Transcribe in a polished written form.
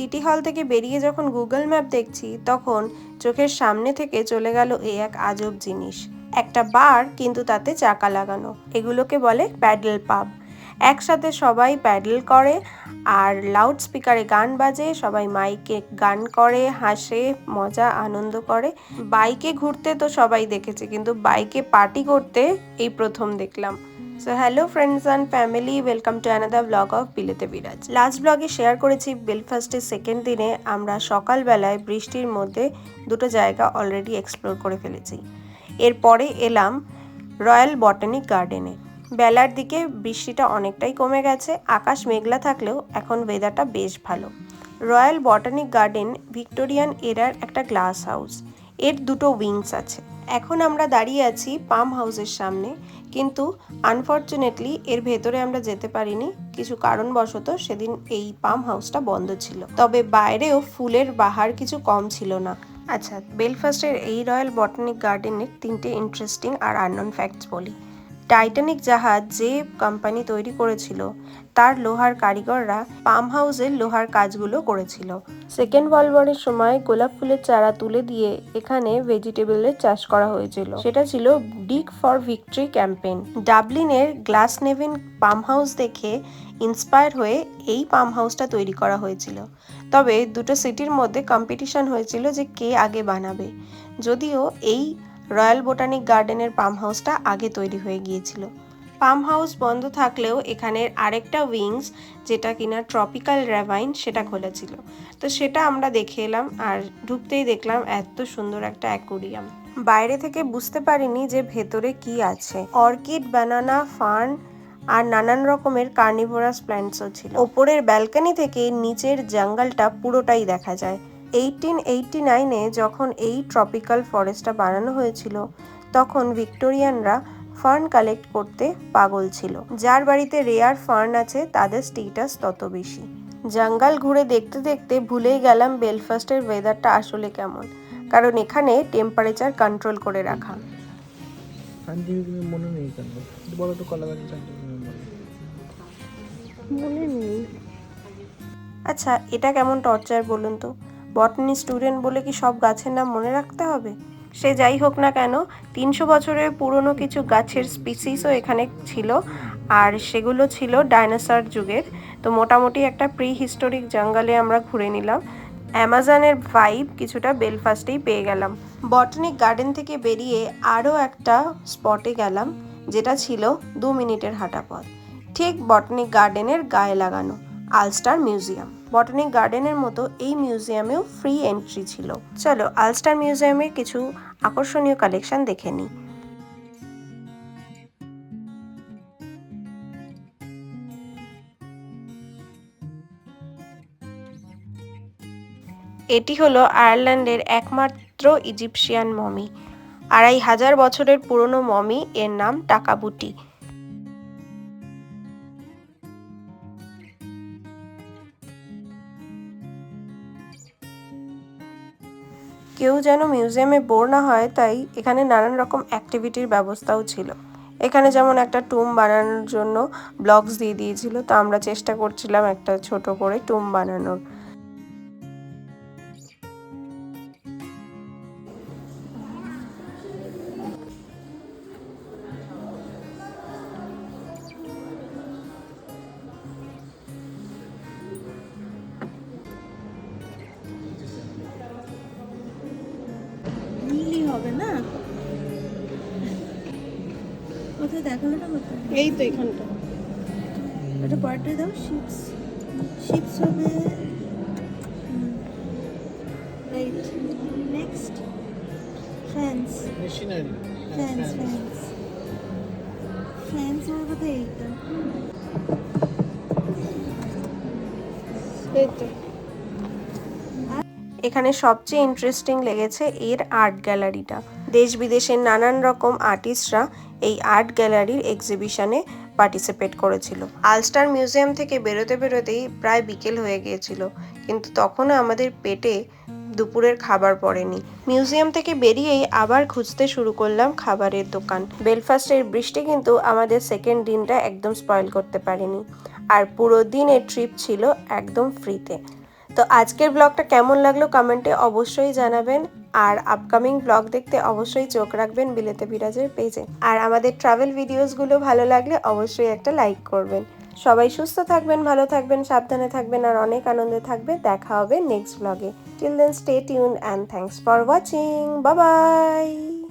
City হল থেকে বেরিয়ে যখন গুগল ম্যাপ দেখছি তখন চোখের সামনে থেকে চলে গেল এই এক আজব জিনিস, একটা বার কিন্তু তাতে চাকা লাগানো। এগুলোকে বলে প্যাডেল পাব। একসাথে সবাই প্যাডেল করে আর লাউড স্পিকারে গান বাজে, সবাই মাইকে গান করে, হাসে, মজা আনন্দ করে। বাইকে ঘুরতে তো সবাই দেখেছে, কিন্তু বাইকে পার্টি করতে এই প্রথম দেখলাম। So hello friends and family, welcome to another blog of বিলেতে বিরাজ। লাস্ট ব্লগে শেয়ার করেছি বেলফাস্টের সেকেন্ড দিনে আমরা সকালবেলায় বৃষ্টির মধ্যে দুটো জায়গা অলরেডি এক্সপ্লোর করে ফেলেছি। এরপরে এলাম রয়্যাল বটানিক গার্ডেনে। বেলার দিকে বৃষ্টিটা অনেকটাই কমে গেছে, আকাশ মেঘলা থাকলেও এখন ওয়েদারটা বেশ ভালো। রয়্যাল বটানিক গার্ডেন ভিক্টোরিয়ান এরার একটা গ্লাস হাউস, এর দুটো উইংস আছে। এখন আমরা দাঁড়িয়ে আছি পাম হাউসের সামনে, কিন্তু আনফর্চুনেটলি এর ভেতরে আমরা যেতে পারিনি, কিছু কারণবশত সেদিন এই পাম হাউসটা বন্ধ ছিল। তবে বাইরেও ফুলের বাহার কিছু কম ছিল না। আচ্ছা, বেলফাস্টের এই রয়্যাল বটানিক গার্ডেনের তিনটে ইন্টারেস্টিং আর আননোন ফ্যাক্টস বলি। টাইটানিক জাহাজ যে কোম্পানি তৈরি করেছিল তার লোহার কারিগররা পাম হাউসের লোহার কাজগুলো করেছিল। সেকেন্ড ওয়ার্ল্ড ওয়ারের সময় গোলাপ ফুলের চারা তুলে দিয়ে এখানে ভেজিটেবলের চাষ করা হয়েছিল, সেটা ছিল ডিগ ফর ভিক্টরি ক্যাম্পেইন। ডাবলিনের গ্লাসনেভিন পাম হাউস দেখে ইন্সপায়ার হয়ে এই পাম হাউসটা তৈরি করা হয়েছিল। তবে দুটো সিটির মধ্যে কম্পিটিশন হয়েছিল যে কে আগে বানাবে, যদিও এই রয়্যাল বোটানিক গার্ডেনের পাম হাউসটা আগে তৈরি হয়ে গিয়েছিল। পাম হাউস বন্ধ থাকলেও এখানের আরেকটা উইংস, যেটা কিনা ট্রপিক্যাল র্যাভাইন, সেটা খোলা ছিল। তো সেটা আমরা দেখে এলাম, আর ঢুকতেই দেখলাম এত সুন্দর একটা অ্যাকোরিয়াম। বাইরে থেকে বুঝতে পারিনি যে ভেতরে কি আছে। অর্কিড, ব্যানানা, ফার্ন আর নানান রকমের কার্নিভোরাস প্ল্যান্টসও ছিল। ওপরের ব্যালকনি থেকে নিচের জঙ্গলটা পুরোটাই দেখা যায়। 1889-এ যখন এই ট্রপিক্যাল ফরেস্টটা বানানো হয়েছিল তখন ভিক্টোরিয়ানরা ফার্ন কালেক্ট করতে পাগল ছিল। যার বাড়িতে রেয়ার ফার্ন আছে তাদের স্টেটাস তত বেশি। জঙ্গল ঘুরে দেখতে দেখতে ভুলেই গেলাম বেলফাস্টের ওয়েদারটা আসলে কেমন, কারণ এখানে টেম্পারেচার কন্ট্রোল করে রাখা। আচ্ছা, এটা কেমন টর্চার বলুন তো? বটানি স্টুডেন্ট বলে কি সব গাছের নাম মনে রাখতে হবে? সে যাই হোক না কেন, 300 বছরের পুরনো কিছু গাছের স্পিসিসও এখানে ছিল, আর সেগুলো ছিল ডাইনোসর যুগের। তো মোটামুটি একটা প্রি হিস্টোরিক জঙ্গলে আমরা ঘুরে নিলাম। অ্যামাজনের ভাইব কিছুটা বেলফাস্টেই পেয়ে গেলাম। বটানিক গার্ডেন থেকে বেরিয়ে আরও একটা স্পটে গেলাম, যেটা ছিল 2 মিনিটের হাঁটা পথ, ঠিক বটানিক গার্ডেনের গায়ে লাগানো আলস্টার মিউজিয়াম। বটানিক গার্ডেনের মতো এই মিউজিয়ামেও ফ্রি এন্ট্রি ছিল। চলো আলস্টার মিউজিয়ামের কিছু আকর্ষণীয় কালেকশন দেখে নিই। এটি হলো আয়ারল্যান্ডের একমাত্র ইজিপশিয়ান মমি। 2500 বছরের পুরনো মমি, এর নাম টাকাবুটি। কেউ যেন মিউজিয়ামে বোর না হয় তাই এখানে নানান রকম অ্যাক্টিভিটির ব্যবস্থাও ছিল। এখানে যেমন একটা টুম বানানোর জন্য ব্লকস দিয়ে দিয়েছিল, তো আমরা চেষ্টা করছিলাম একটা ছোট করে টুম বানানোর। হবে না, কোথায় দেখানোটা কোথায়? এই তো এখানটা। এটা পার্টে দাও। শিপস, শিপস হবে। Right, next fans, machinery, fans, fans, fans হবে কোথায়? এইটা, এই তো। এখানে সবচেয়ে ইন্টারেস্টিং লেগেছে এর আর্ট গ্যালারিটা। দেশ বিদেশের নানান রকম আর্টিস্টরা এই আর্ট গ্যালারির এক্সিবিশনে পার্টিসিপেট করেছিল। আলস্টার মিউজিয়াম থেকে বেরোতে বেরোতেই প্রায় বিকেল হয়ে গিয়েছিল, কিন্তু তখনও আমাদের পেটে দুপুরের খাবার পড়েনি। মিউজিয়াম থেকে বেরিয়েই আবার খুঁজতে শুরু করলাম খাবারের দোকান। বেলফাস্টের বৃষ্টি কিন্তু আমাদের সেকেন্ড দিনটা একদম স্পয়েল করতে পারেনি, আর পুরো দিনের ট্রিপ ছিল একদম ফ্রিতে। তো আজকের ব্লগটা কেমন লাগলো কমেন্টে অবশ্যই জানাবেন। আর আপকামিং ব্লগ দেখতে অবশ্যই চোখ রাখবেন বিলেতে বিরাজের পেজে। আর আমাদের ট্রাভেল ভিডিওসগুলো ভালো লাগলে অবশ্যই একটা লাইক করবেন। সবাই সুস্থ থাকবেন, ভালো থাকবেন, সাবধানে থাকবেন আর অনেক আনন্দে থাকবেন। দেখা হবে নেক্সট ব্লগে। Till then stay tune and thanks for watching. Bye by.